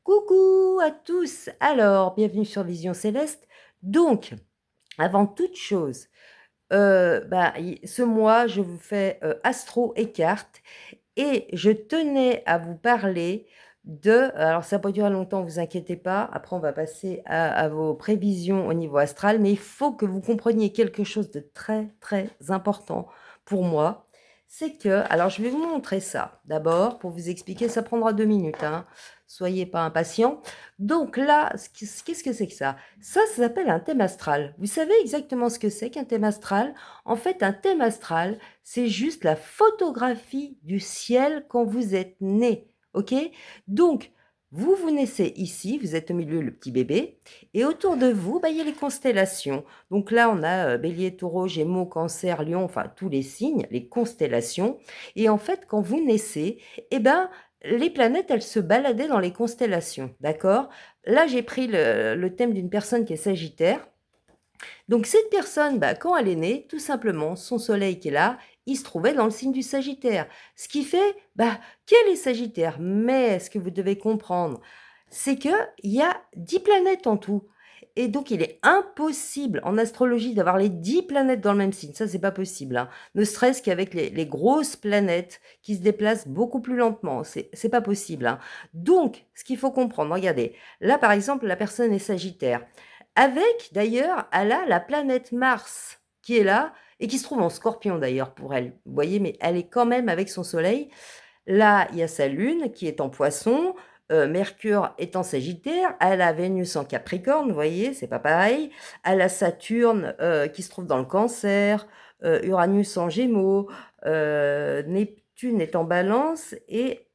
Coucou à tous! Alors, bienvenue sur Vision Céleste. Donc, avant toute chose, ce mois, je vous fais Astro et cartes et je tenais à vous parler alors ça n'a pas duré longtemps, vous inquiétez pas, après on va passer à vos prévisions au niveau astral, mais il faut que vous compreniez quelque chose de très très important pour moi. C'est que, alors je vais vous montrer ça d'abord pour vous expliquer, ça prendra 2 minutes, hein. Soyez pas impatients. Donc là, qu'est-ce que c'est que ça? Ça s'appelle un thème astral. Vous savez exactement ce que c'est qu'un thème astral? En fait, un thème astral, c'est juste la photographie du ciel quand vous êtes né, ok? Donc, vous naissez ici, vous êtes au milieu, le petit bébé, et autour de vous, il y a les constellations. Donc là, on a Bélier, Taureau, Gémeaux, Cancer, Lion, enfin tous les signes, les constellations. Et en fait, quand vous naissez, eh ben, les planètes, elles se baladaient dans les constellations, d'accord? Là, j'ai pris le thème d'une personne qui est Sagittaire. Donc cette personne, quand elle est née, tout simplement, son soleil qui est là, il se trouvait dans le signe du Sagittaire. Ce qui fait, qu'elle est Sagittaire. Mais ce que vous devez comprendre, c'est qu'il y a 10 planètes en tout. Et donc, il est impossible en astrologie d'avoir les 10 planètes dans le même signe. Ça, c'est pas possible, hein. Ne serait-ce qu'avec les grosses planètes qui se déplacent beaucoup plus lentement. C'est pas possible, hein. Donc, ce qu'il faut comprendre, regardez. Là, par exemple, la personne est Sagittaire. Avec, d'ailleurs, elle a la planète Mars qui est là et qui se trouve en Scorpion, d'ailleurs, pour elle. Vous voyez, mais elle est quand même avec son soleil. Là, il y a sa lune qui est en Poisson, Mercure est en Sagittaire, elle a Vénus en Capricorne, vous voyez, c'est pas pareil. Elle a Saturne qui se trouve dans le Cancer, Uranus en Gémeaux, Neptune est en Balance et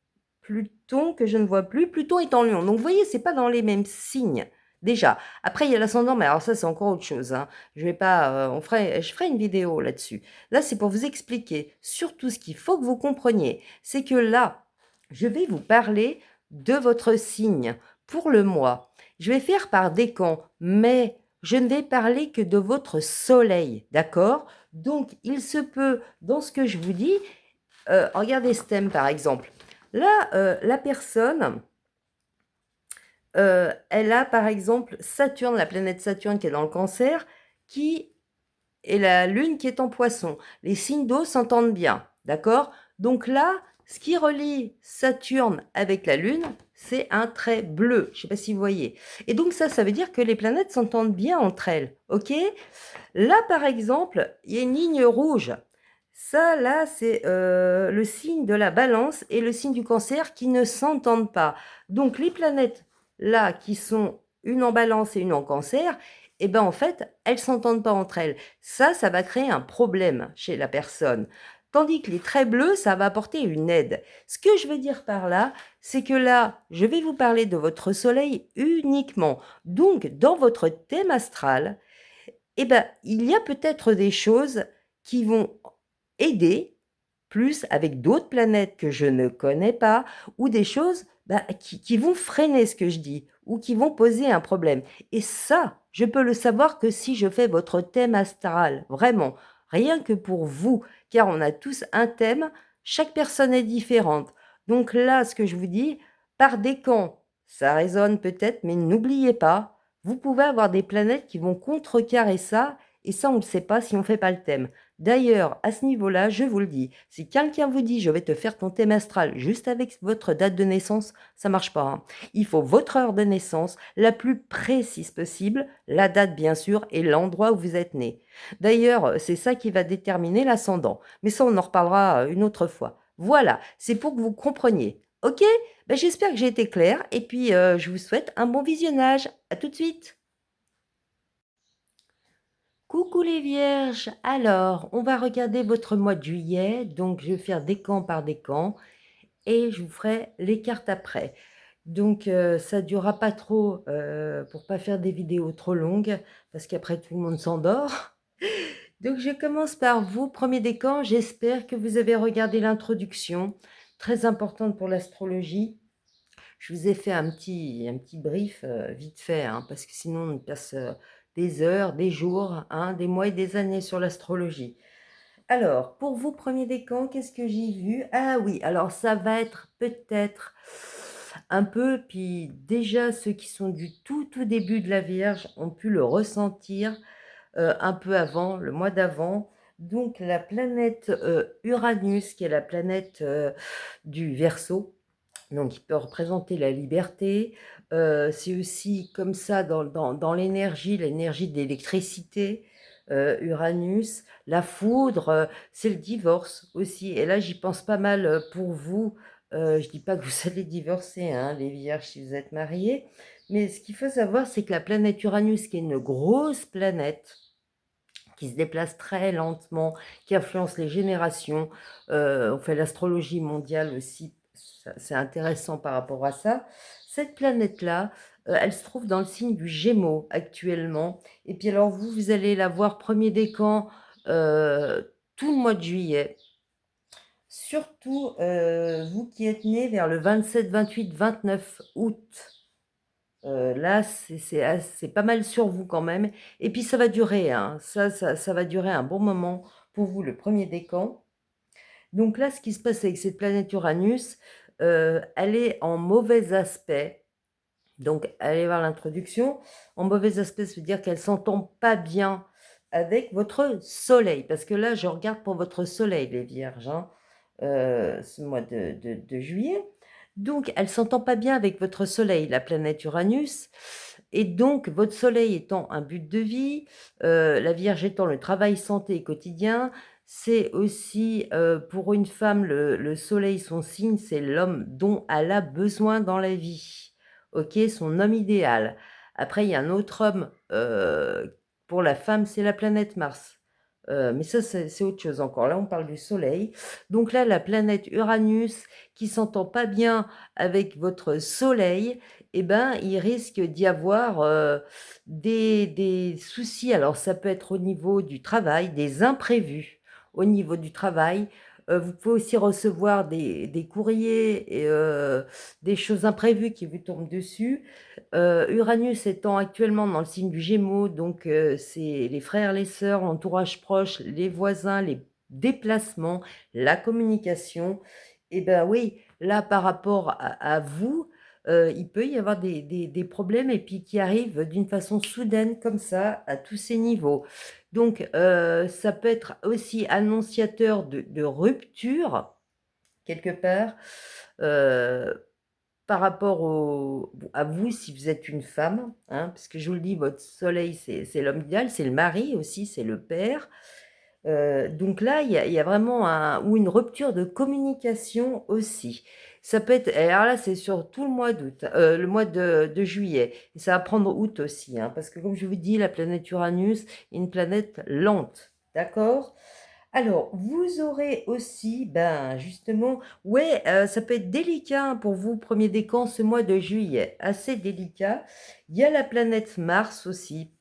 Pluton, que je ne vois plus, Pluton est en Lion. Donc, vous voyez, c'est pas dans les mêmes signes. Déjà, après il y a l'ascendant, mais alors ça c'est encore autre chose, hein. Je vais pas, je ferai une vidéo là-dessus. Là c'est pour vous expliquer surtout ce qu'il faut que vous compreniez, c'est que là, je vais vous parler de votre signe pour le mois. Je vais faire par décan, mais je ne vais parler que de votre soleil, d'accord? Donc il se peut, dans ce que je vous dis, regardez ce thème par exemple. Là, la personne elle a par exemple Saturne, la planète Saturne qui est dans le Cancer, qui est la Lune qui est en Poisson. Les signes d'eau s'entendent bien, d'accord? Donc là, ce qui relie Saturne avec la Lune, c'est un trait bleu. Je ne sais pas si vous voyez. Et donc ça veut dire que les planètes s'entendent bien entre elles, ok? Là, par exemple, il y a une ligne rouge. Ça, là, c'est le signe de la Balance et le signe du Cancer qui ne s'entendent pas. Donc, les planètes, là, qui sont une en Balance et une en Cancer, eh ben, en fait, elles ne s'entendent pas entre elles. Ça va créer un problème chez la personne. Tandis que les traits bleus, ça va apporter une aide. Ce que je veux dire par là, c'est que là, je vais vous parler de votre soleil uniquement. Donc, dans votre thème astral, eh ben, il y a peut-être des choses qui vont aider, plus avec d'autres planètes que je ne connais pas, ou des choses qui vont freiner ce que je dis, ou qui vont poser un problème. Et ça, je peux le savoir que si je fais votre thème astral, vraiment, rien que pour vous, car on a tous un thème, chaque personne est différente. Donc là, ce que je vous dis, par décan, ça résonne peut-être, mais n'oubliez pas, vous pouvez avoir des planètes qui vont contrecarrer ça, et ça, on ne le sait pas si on ne fait pas le thème. D'ailleurs, à ce niveau-là, je vous le dis, si quelqu'un vous dit « je vais te faire ton thème astral juste avec votre date de naissance », ça ne marche pas, hein. Il faut votre heure de naissance, la plus précise possible, la date bien sûr, et l'endroit où vous êtes né. D'ailleurs, c'est ça qui va déterminer l'ascendant. Mais ça, on en reparlera une autre fois. Voilà, c'est pour que vous compreniez. Ok? J'espère que j'ai été claire, et puis je vous souhaite un bon visionnage. À tout de suite. Coucou les vierges, alors on va regarder votre mois de juillet, donc je vais faire décan par décan et je vous ferai les cartes après. Donc ça ne durera pas trop pour pas faire des vidéos trop longues parce qu'après tout le monde s'endort. Donc je commence par vous, premier décan, j'espère que vous avez regardé l'introduction, très importante pour l'astrologie. Je vous ai fait un petit brief vite fait, hein, parce que sinon on passe des heures, des jours, hein, des mois et des années sur l'astrologie. Alors, pour vous, premier décan, qu'est-ce que j'ai vu? Ah oui, alors ça va être peut-être un peu, puis déjà ceux qui sont du tout début de la Vierge ont pu le ressentir, un peu avant, le mois d'avant. Donc la planète, Uranus, qui est la planète, du Verseau, donc il peut représenter la liberté, c'est aussi comme ça dans l'énergie de l'électricité, Uranus. La foudre, c'est le divorce aussi et là, j'y pense pas mal, pour vous. Je dis pas que vous allez divorcer, hein, les vierges, si vous êtes mariés, mais ce qu'il faut savoir, c'est que la planète Uranus, qui est une grosse planète, qui se déplace très lentement, qui influence les générations. On fait l'astrologie mondiale aussi, c'est intéressant par rapport à ça. Cette planète-là, elle se trouve dans le signe du Gémeaux actuellement. Et puis alors vous allez la voir premier décan tout le mois de juillet. Surtout vous qui êtes nés vers le 27, 28, 29 août. Là, c'est pas mal sur vous quand même et puis ça va durer, hein. Ça va durer un bon moment pour vous, le premier décan. Donc là, ce qui se passe avec cette planète Uranus, elle est en mauvais aspect, donc allez voir l'introduction. En mauvais aspect, ça veut dire qu'elle s'entend pas bien avec votre soleil, parce que là, je regarde pour votre soleil, les vierges, hein, ce mois de juillet. Donc, elle s'entend pas bien avec votre soleil, la planète Uranus. Et donc, votre soleil étant un but de vie, la Vierge étant le travail, santé et quotidien, c'est aussi pour une femme, le soleil, son signe, c'est l'homme dont elle a besoin dans la vie. Ok, son homme idéal. Après, il y a un autre homme, pour la femme, c'est la planète Mars. Mais ça, c'est autre chose encore. Là, on parle du soleil. Donc là, la planète Uranus, qui s'entend pas bien avec votre soleil, eh ben, il risque d'y avoir des soucis. Alors, ça peut être au niveau du travail, des imprévus au niveau du travail. Vous pouvez aussi recevoir des courriers et des choses imprévues qui vous tombent dessus. Uranus étant actuellement dans le signe du Gémeaux, donc c'est les frères, les sœurs, l'entourage proche, les voisins, les déplacements, la communication. Et ben oui, là, par rapport à vous, il peut y avoir des problèmes et puis qui arrivent d'une façon soudaine comme ça, à tous ces niveaux. Donc, ça peut être aussi annonciateur de rupture, quelque part, par rapport à vous, si vous êtes une femme, hein, parce que je vous le dis, votre soleil, c'est l'homme idéal, c'est le mari aussi, c'est le père. Donc là, il y a vraiment ou une rupture de communication aussi. Ça peut être, et alors là, c'est sur tout le mois d'août, le mois de juillet. Et ça va prendre août aussi, hein, parce que comme je vous dis, la planète Uranus est une planète lente. D'accord? Alors, vous aurez aussi, ben justement, ouais, ça peut être délicat hein, pour vous, premier décan, ce mois de juillet, assez délicat. Il y a la planète Mars aussi,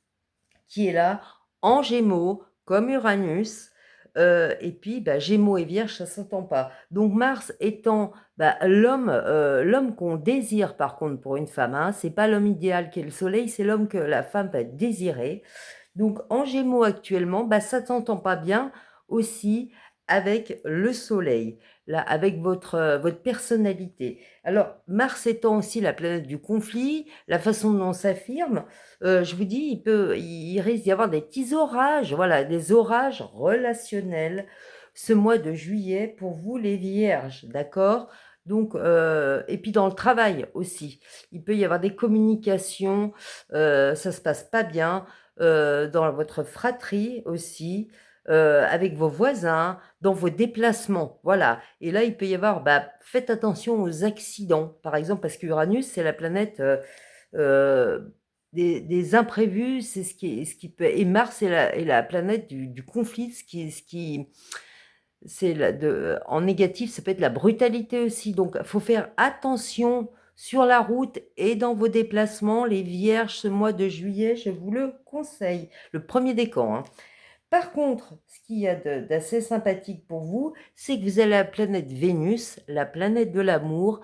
qui est là, en Gémeaux, comme Uranus. Et puis, bah, Gémeaux et Vierge, ça ne s'entend pas. Donc, Mars étant bah, l'homme qu'on désire, par contre, pour une femme, hein, c'est pas l'homme idéal qui est le Soleil, c'est l'homme que la femme va désirer. Donc, en Gémeaux actuellement, bah, ça ne s'entend pas bien aussi avec le Soleil, là, avec votre personnalité. Alors, Mars étant aussi la planète du conflit, la façon dont on s'affirme, je vous dis, il risque d'y avoir des petits orages, voilà, des orages relationnels ce mois de juillet pour vous les vierges, d'accord? Donc, et puis dans le travail aussi, il peut y avoir des communications, ça se passe pas bien, dans votre fratrie aussi, avec vos voisins, dans vos déplacements, voilà. Et là, il peut y avoir, bah, faites attention aux accidents, par exemple, parce qu'Uranus, c'est la planète des imprévus, c'est ce qui peut. Et Mars est la planète du conflit, c'est en négatif, ça peut être la brutalité aussi. Donc, il faut faire attention sur la route et dans vos déplacements, les vierges, ce mois de juillet, je vous le conseille. Le premier décan, hein. Par contre, ce qu'il y a d'assez sympathique pour vous, c'est que vous avez la planète Vénus, la planète de l'amour,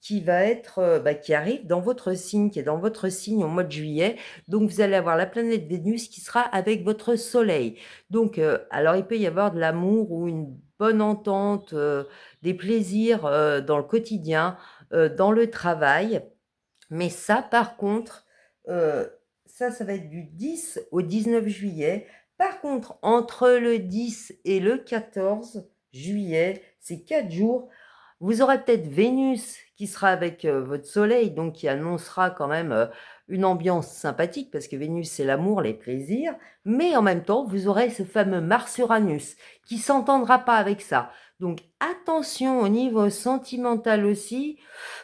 qui va être, bah, qui arrive dans votre signe, qui est dans votre signe au mois de juillet. Donc, vous allez avoir la planète Vénus qui sera avec votre soleil. Donc, alors il peut y avoir de l'amour ou une bonne entente, des plaisirs dans le quotidien. dans le travail. Mais ça, par contre, ça va être du 10 au 19 juillet. Par contre, entre le 10 et le 14 juillet, ces 4 jours, vous aurez peut-être Vénus qui sera avec votre soleil, donc qui annoncera quand même une ambiance sympathique, parce que Vénus, c'est l'amour, les plaisirs. Mais en même temps, vous aurez ce fameux Mars-Uranus qui ne s'entendra pas avec ça. Donc attention au niveau sentimental aussi.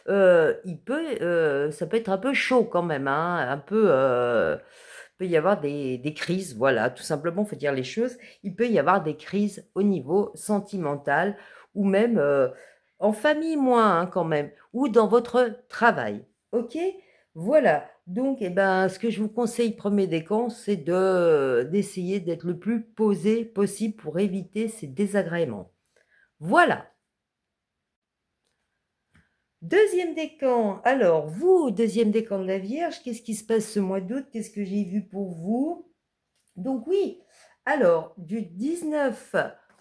Ça peut être un peu chaud quand même, hein, un peu, peut y avoir des crises, voilà, tout simplement, il faut dire les choses. Il peut y avoir des crises au niveau sentimental ou même en famille moins, hein, quand même, ou dans votre travail. Ok? Voilà. Donc, eh ben, ce que je vous conseille, premier décan, c'est d'essayer d'être le plus posé possible pour éviter ces désagréments. Voilà. Deuxième décan. Alors, vous, deuxième décan de la Vierge, qu'est-ce qui se passe ce mois d'août? Qu'est-ce que j'ai vu pour vous? Donc oui, alors, du 19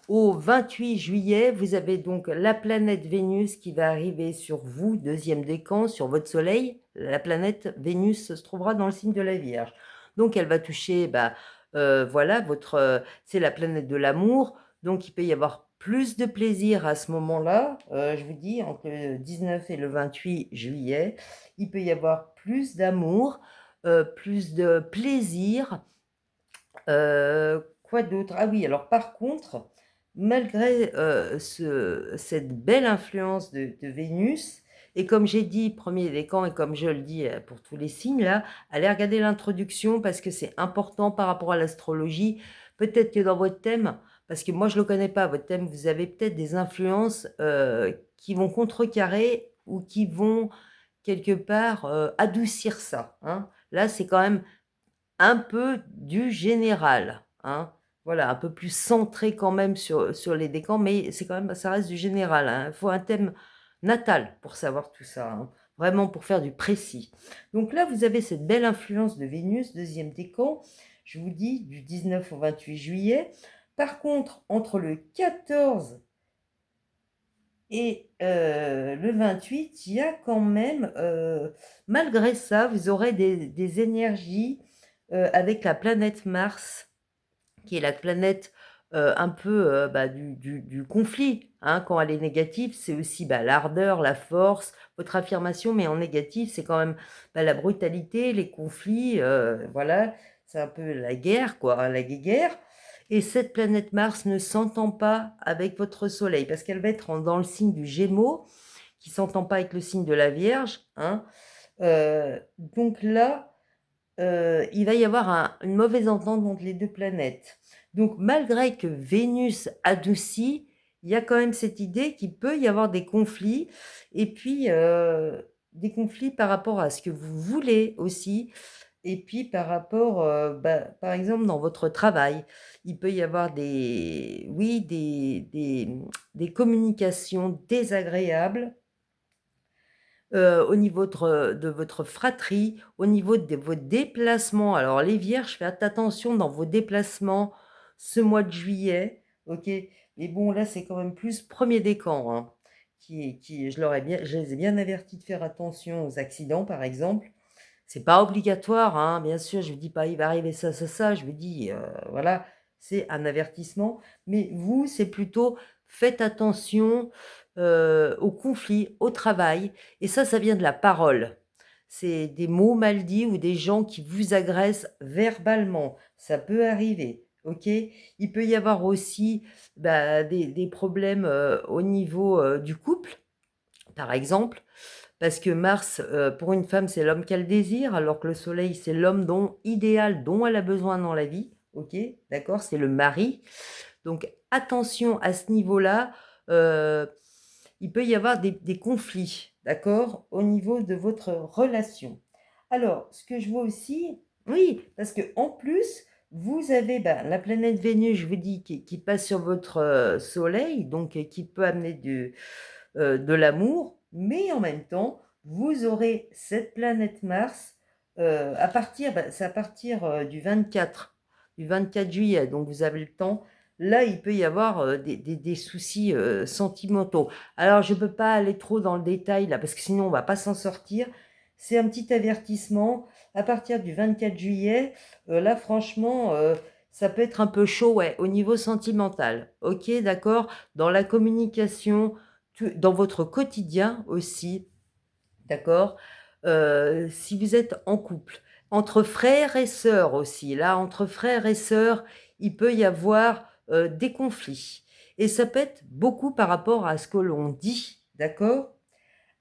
au 28 juillet, vous avez donc la planète Vénus qui va arriver sur vous, deuxième décan, sur votre soleil. La planète Vénus se trouvera dans le signe de la Vierge. Donc, elle va toucher, voilà, c'est la planète de l'amour. Donc, il peut y avoir plus de plaisir à ce moment-là. Je vous dis, entre le 19 et le 28 juillet, il peut y avoir plus d'amour, plus de plaisir. Quoi d'autre? Ah oui, alors par contre, malgré cette belle influence de Vénus, et comme j'ai dit, premier décan, et comme je le dis pour tous les signes, là, allez regarder l'introduction parce que c'est important par rapport à l'astrologie. Peut-être que dans votre thème, parce que moi je ne le connais pas, votre thème, vous avez peut-être des influences qui vont contrecarrer ou qui vont quelque part adoucir ça, hein. Là, c'est quand même un peu du général, hein. Voilà, un peu plus centré quand même sur les décans, mais c'est quand même, ça reste du général, hein. Il faut un thème natal pour savoir tout ça, hein. Vraiment pour faire du précis. Donc là, vous avez cette belle influence de Vénus, deuxième décan, je vous dis, du 19 au 28 juillet. Par contre, entre le 14 et le 28, il y a quand même, malgré ça, vous aurez des énergies avec la planète Mars, qui est la planète un peu du conflit, hein. Quand elle est négative, c'est aussi l'ardeur, la force, votre affirmation, mais en négatif, c'est quand même la brutalité, les conflits, voilà, c'est un peu la guerre, quoi, hein, la guéguerre. Et cette planète Mars ne s'entend pas avec votre Soleil, parce qu'elle va être dans le signe du Gémeaux, qui ne s'entend pas avec le signe de la Vierge, hein. Donc là, il va y avoir une mauvaise entente entre les deux planètes. Donc, malgré que Vénus adoucit, il y a quand même cette idée qu'il peut y avoir des conflits, et puis des conflits par rapport à ce que vous voulez aussi, et puis par rapport, par exemple, dans votre travail, il peut y avoir oui, des communications désagréables au niveau de votre fratrie, au niveau de vos déplacements. Alors les vierges, faites attention dans vos déplacements ce mois de juillet, OK? Mais bon, là, c'est quand même plus premier décan, hein, je les ai bien avertis de faire attention aux accidents, par exemple. C'est pas obligatoire, hein, bien sûr, je ne vous dis pas: «Il va arriver ça, ça, ça», je vous dis, voilà, c'est un avertissement. Mais vous, c'est plutôt faites attention, aux conflits, au travail, et ça vient de la parole. C'est des mots mal dits ou des gens qui vous agressent verbalement. Ça peut arriver, OK? Il peut y avoir aussi, des problèmes, au niveau, du couple, par exemple, parce que Mars, pour une femme, c'est l'homme qu'elle désire, alors que le Soleil, c'est l'homme idéal dont elle a besoin dans la vie, OK? D'accord? C'est le mari. Donc attention à ce niveau-là, heu, il peut y avoir des conflits, d'accord? Au niveau de votre relation. Alors, ce que je vois aussi, oui, parce que en plus, vous avez, la planète Vénus, je vous dis, qui passe sur votre, soleil, donc qui peut amener de l'amour, mais en même temps, vous aurez cette planète Mars, c'est à partir, du 24 juillet, donc vous avez le temps, là, il peut y avoir des soucis sentimentaux. Alors, je ne peux pas aller trop dans le détail là, parce que sinon, on ne va pas s'en sortir. C'est un petit avertissement. À partir du 24 juillet, là, franchement, ça peut être un peu chaud, ouais, au niveau sentimental. Ok, d'accord? Dans la communication, dans votre quotidien aussi, d'accord? Si vous êtes en couple, entre frères et sœurs aussi, là, entre frères et sœurs, il peut y avoir des conflits. Et ça peut être beaucoup par rapport à ce que l'on dit, d'accord?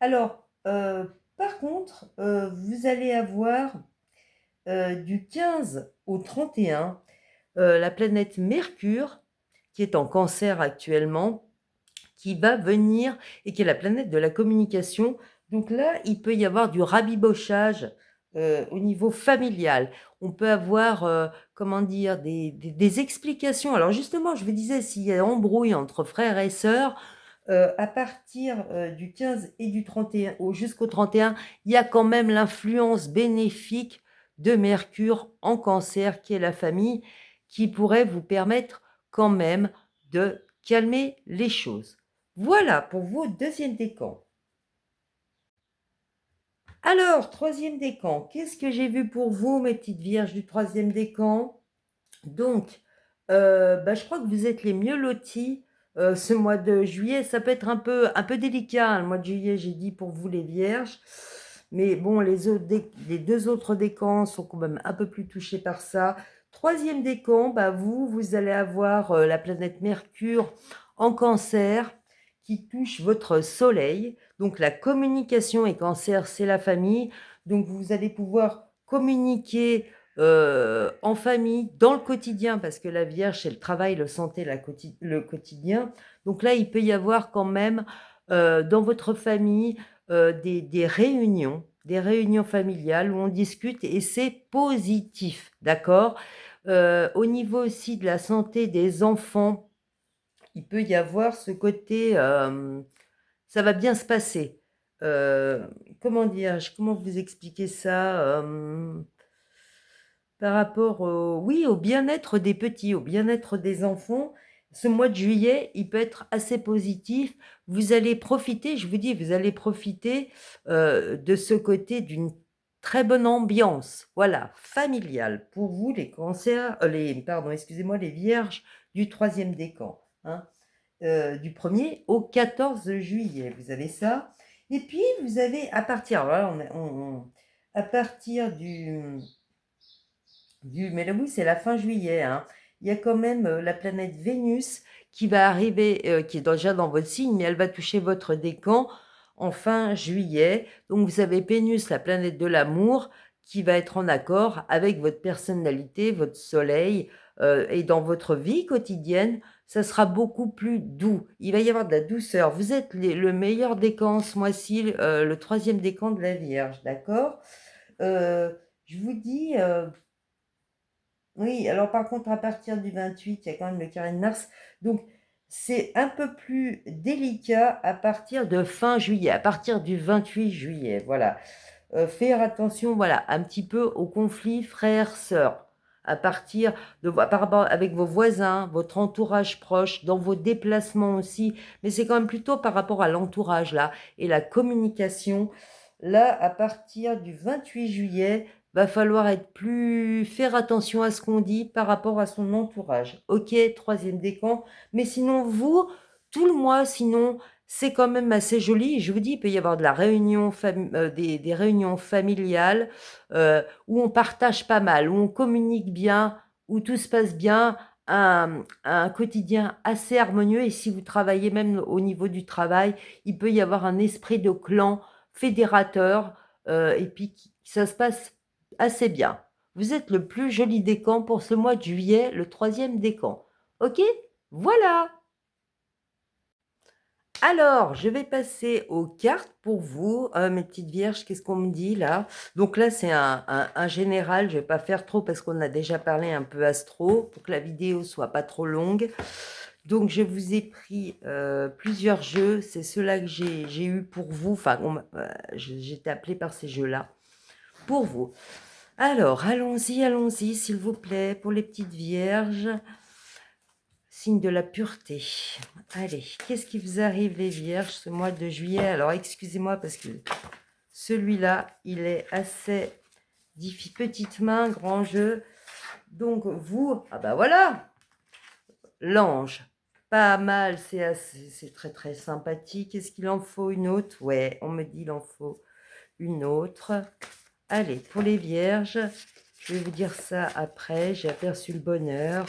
Alors, par contre, vous allez avoir du 15 au 31 la planète Mercure, qui est en Cancer actuellement, qui va venir et qui est la planète de la communication. Donc là, il peut y avoir du rabibochage au niveau familial. On peut avoir, comment dire, des explications. Alors justement, je vous disais, s'il y a embrouille entre frères et sœurs, à partir du 15 et du 31 jusqu'au 31, il y a quand même l'influence bénéfique de Mercure en Cancer, qui est la famille, qui pourrait vous permettre quand même de calmer les choses. Voilà pour vos deuxième décan. Alors, troisième décan, qu'est-ce que j'ai vu pour vous, mes petites vierges du troisième décan? Donc, je crois que vous êtes les mieux lotis ce mois de juillet. Ça peut être un peu délicat, hein, le mois de juillet, j'ai dit pour vous les vierges. Mais bon, les deux autres décans sont quand même un peu plus touchés par ça. Troisième décan, vous allez avoir la planète Mercure en Cancer qui touche votre soleil. Donc, la communication et Cancer, c'est la famille. Donc, vous allez pouvoir communiquer en famille, dans le quotidien, parce que la Vierge, c'est le travail, le santé, le quotidien. Donc là, il peut y avoir quand même dans votre famille des réunions familiales où on discute et c'est positif, d'accord? Au niveau aussi de la santé des enfants, il peut y avoir ce côté, ça va bien se passer. Euh, comment dire, comment vous expliquer ça? Par rapport oui, au bien-être des petits, au bien-être des enfants, ce mois de juillet, il peut être assez positif. Vous allez profiter, je vous dis, vous allez profiter de ce côté d'une très bonne ambiance, voilà, familiale, pour vous, les cancers, pardon, excusez-moi, les vierges du troisième décan, hein, du 1er au 14 juillet, vous avez ça. Et puis, vous avez, à partir, voilà, à partir mais là, oui, c'est la fin juillet, hein. Il y a quand même la planète Vénus qui va arriver, qui est déjà dans votre signe, mais elle va toucher votre décan en fin juillet. Donc, vous avez Vénus, la planète de l'amour, qui va être en accord avec votre personnalité, votre soleil, et dans votre vie quotidienne, ça sera beaucoup plus doux. Il va y avoir de la douceur. Vous êtes le meilleur décan ce mois-ci, le troisième décan de la Vierge, d'accord? Euh, je vous dis, oui, alors par contre, à partir du 28, il y a quand même le carré de Mars. Donc, c'est un peu plus délicat à partir de fin juillet, à partir du 28 juillet. Voilà. Faire attention, voilà, un petit peu aux conflits frères-sœurs. À partir par rapport avec vos voisins, votre entourage proche, dans vos déplacements aussi. Mais c'est quand même plutôt par rapport à l'entourage, là, et la communication. Là, à partir du 28 juillet, va falloir faire attention à ce qu'on dit par rapport à son entourage. Ok, troisième décan. Mais sinon, vous, tout le mois, sinon, c'est quand même assez joli. Je vous dis, il peut y avoir de la des réunions familiales où on partage pas mal, où on communique bien, où tout se passe bien. Un quotidien assez harmonieux. Et si vous travaillez même au niveau du travail, il peut y avoir un esprit de clan fédérateur et puis ça se passe assez bien. Vous êtes le plus joli décan pour ce mois de juillet, le troisième décan. Ok? Voilà. Alors, je vais passer aux cartes pour vous, mes petites vierges. Qu'est-ce qu'on me dit là? Donc là, c'est un général. Je ne vais pas faire trop parce qu'on a déjà parlé un peu astro pour que la vidéo soit pas trop longue. Donc, je vous ai pris plusieurs jeux. C'est ceux-là que j'ai eu pour vous. Enfin, j'ai été appelée par ces jeux-là pour vous. Alors, allons-y, s'il vous plaît, pour les petites vierges. signe de la pureté. Allez, qu'est-ce qui vous arrive les vierges ce mois de juillet? Alors excusez-moi parce que celui-là, il est assez difficile. Petite main, grand jeu. Donc vous, ah bah voilà, l'ange. Pas mal, c'est très très sympathique. Est-ce qu'il en faut une autre? Ouais, on me dit il en faut une autre. Allez, pour les vierges, je vais vous dire ça après. J'ai aperçu le bonheur.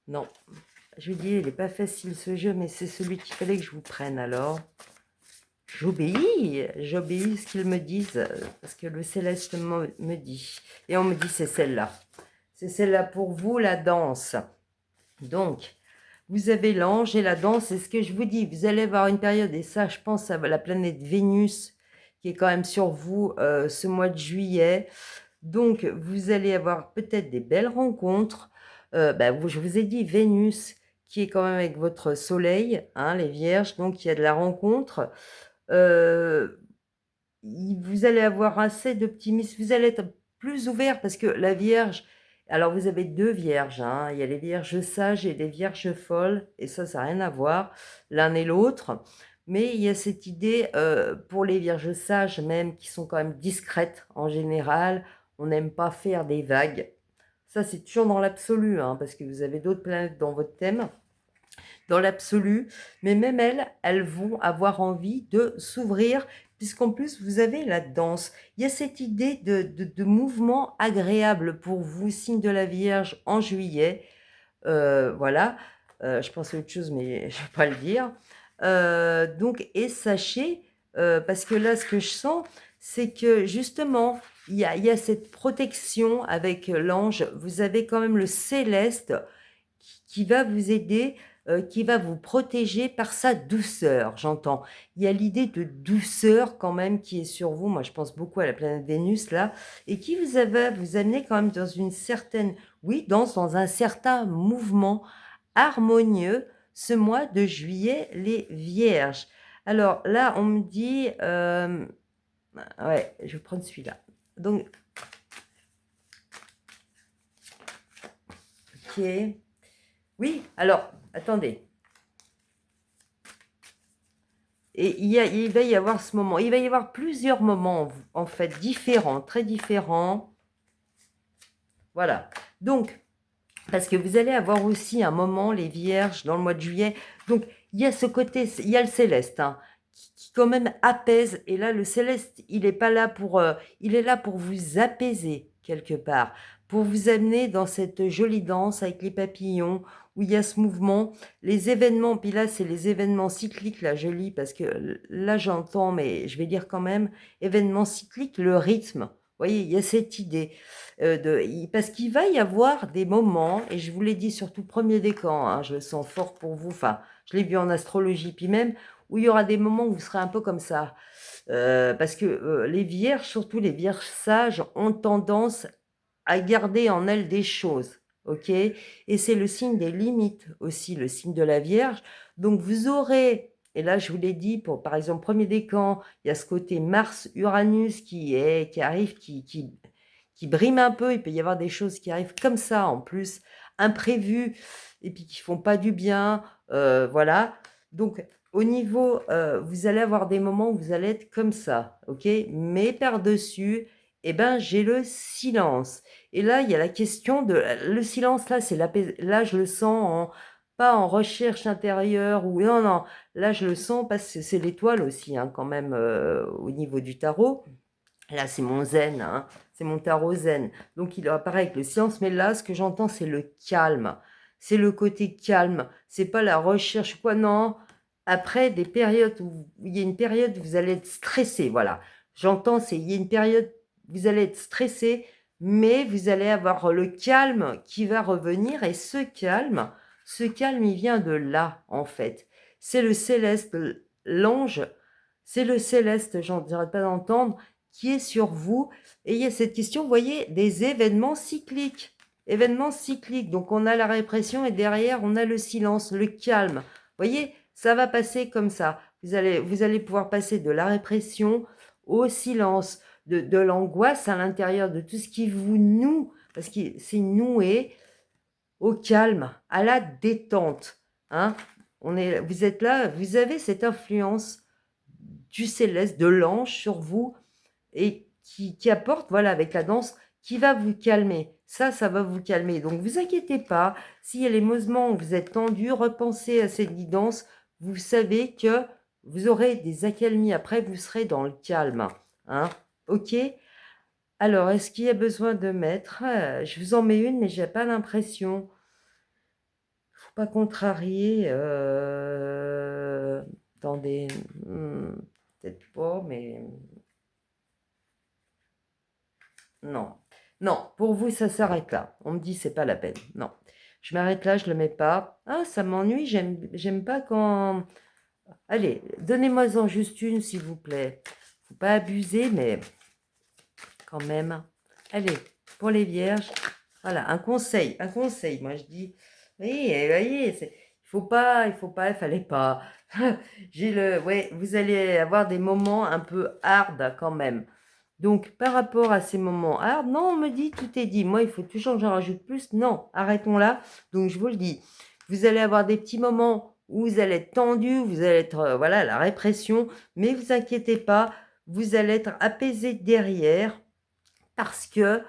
Non, je vous dis, il n'est pas facile ce jeu, mais c'est celui qu'il fallait que je vous prenne alors. J'obéis ce qu'ils me disent, parce que le céleste me dit. Et on me dit, c'est celle-là. C'est celle-là pour vous, la danse. Donc, vous avez l'ange et la danse, c'est ce que je vous dis. Vous allez avoir une période, et ça, je pense à la planète Vénus, qui est quand même sur vous ce mois de juillet. Donc, vous allez avoir peut-être des belles rencontres. Je vous ai dit, Vénus, qui est quand même avec votre soleil, hein, les vierges, donc il y a de la rencontre. Vous allez avoir assez d'optimisme, vous allez être plus ouvert parce que la vierge, alors vous avez deux vierges, hein, il y a les vierges sages et les vierges folles, et ça n'a rien à voir, l'un et l'autre. Mais il y a cette idée, pour les vierges sages même, qui sont quand même discrètes en général, on n'aime pas faire des vagues. Ça, c'est toujours dans l'absolu, hein, parce que vous avez d'autres planètes dans votre thème, dans l'absolu. Mais même elles vont avoir envie de s'ouvrir, puisqu'en plus, vous avez la danse. Il y a cette idée de mouvement agréable pour vous, signe de la Vierge, en juillet. Voilà. Je pensais à autre chose, mais je ne vais pas le dire. Donc, et sachez, parce que là, ce que je sens, c'est que justement, il y a cette protection avec l'ange. Vous avez quand même le céleste qui va vous aider, qui va vous protéger par sa douceur, j'entends. Il y a l'idée de douceur quand même qui est sur vous. Moi, je pense beaucoup à la planète Vénus, là, et qui va vous amener quand même dans une certaine, oui, dans un certain mouvement harmonieux ce mois de juillet, les vierges. Alors là, on me dit, ouais, je vais prendre celui-là. Donc, ok. Oui, alors, attendez. Et il va y avoir ce moment. Il va y avoir plusieurs moments, en fait, différents, très différents. Voilà. Donc, parce que vous allez avoir aussi un moment, les vierges, dans le mois de juillet. Donc, il y a ce côté, il y a le céleste, hein, qui quand même apaise. Et là, le céleste, il est pas là pour, il est là pour vous apaiser quelque part, pour vous amener dans cette jolie danse avec les papillons, où il y a ce mouvement, les événements. Puis là, c'est les événements cycliques, là, je lis, parce que là, j'entends, mais je vais dire quand même, événements cycliques, le rythme. Vous voyez, il y a cette idée. Parce qu'il va y avoir des moments, et je vous l'ai dit surtout premier décan, hein, je le sens fort pour vous, enfin, je l'ai vu en astrologie, puis même, où il y aura des moments où vous serez un peu comme ça. Parce que les vierges, surtout les vierges sages, ont tendance à garder en elles des choses, ok? Et c'est le signe des limites aussi, le signe de la Vierge. Donc vous aurez, et là je vous l'ai dit, pour par exemple premier décan, il y a ce côté Mars-Uranus qui arrive, qui brime un peu. Il peut y avoir des choses qui arrivent comme ça en plus, imprévues, et puis qui font pas du bien, voilà. Donc au niveau, vous allez avoir des moments où vous allez être comme ça, ok? Mais par-dessus, eh ben, j'ai le silence. Et là, il y a la question de... Le silence, là, là, je le sens pas en recherche intérieure, ou non, non. Là, je le sens parce que c'est l'étoile aussi, hein, quand même, au niveau du tarot. Là, c'est mon zen, hein, c'est mon tarot zen. Donc, il apparaît avec le silence, mais là, ce que j'entends, c'est le calme. C'est le côté calme. C'est pas la recherche, quoi, non. Après, des périodes où il y a une période où vous allez être stressé, voilà. J'entends, il y a une période où vous allez être stressé, mais vous allez avoir le calme qui va revenir, et ce calme, il vient de là, en fait. C'est le céleste, l'ange, c'est le céleste, j'en dirais pas d'entendre, qui est sur vous. Et il y a cette question, vous voyez, des événements cycliques. Événements cycliques. Donc, on a la répression et derrière, on a le silence, le calme. Vous voyez, ça va passer comme ça. Vous allez pouvoir passer de la répression au silence, de l'angoisse à l'intérieur, de tout ce qui vous noue, parce que c'est noué. au calme, à la détente. Hein. Vous êtes là, vous avez cette influence du céleste, de l'ange sur vous et qui apporte, voilà, avec la danse, qui va vous calmer. Ça va vous calmer. Donc, vous inquiétez pas. S'il y a les moments où vous êtes tendu, repensez à cette guidance. Vous savez que vous aurez des accalmies. Après, vous serez dans le calme. Hein. OK? Alors, est-ce qu'il y a besoin de mettre je vous en mets une, mais j'ai pas l'impression. Faut pas contrarier. Attendez. Peut-être pas, mais non. Non, pour vous, ça s'arrête là. On me dit, c'est pas la peine. Non. Je m'arrête là, je le mets pas. Ah, ça m'ennuie, j'aime pas quand... Allez, donnez-moi-en juste une, s'il vous plaît. Faut pas abuser, mais quand même. Allez, pour les vierges, voilà, un conseil, moi je dis, oui, voyez, il fallait pas. Ouais, vous allez avoir des moments un peu hard quand même. Donc, par rapport à ces moments hard, non, on me dit, tout est dit. Moi, il faut toujours que j'en rajoute plus. Non, arrêtons là. Donc, je vous le dis, vous allez avoir des petits moments où vous allez être tendu, vous allez être, voilà, la répression, mais vous inquiétez pas, vous allez être apaisé derrière parce que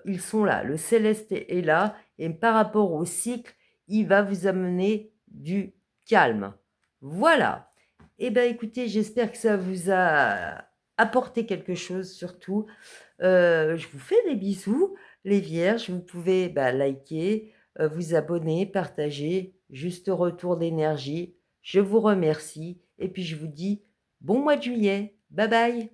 ils sont là. Le céleste est là et par rapport au cycle, il va vous amener du calme. Voilà. Eh bien, écoutez, j'espère que ça vous a apporté quelque chose, surtout. Je vous fais des bisous, les vierges. Vous pouvez liker, vous abonner, partager. Juste retour d'énergie. Je vous remercie. Et puis, je vous dis bon mois de juillet. Bye bye.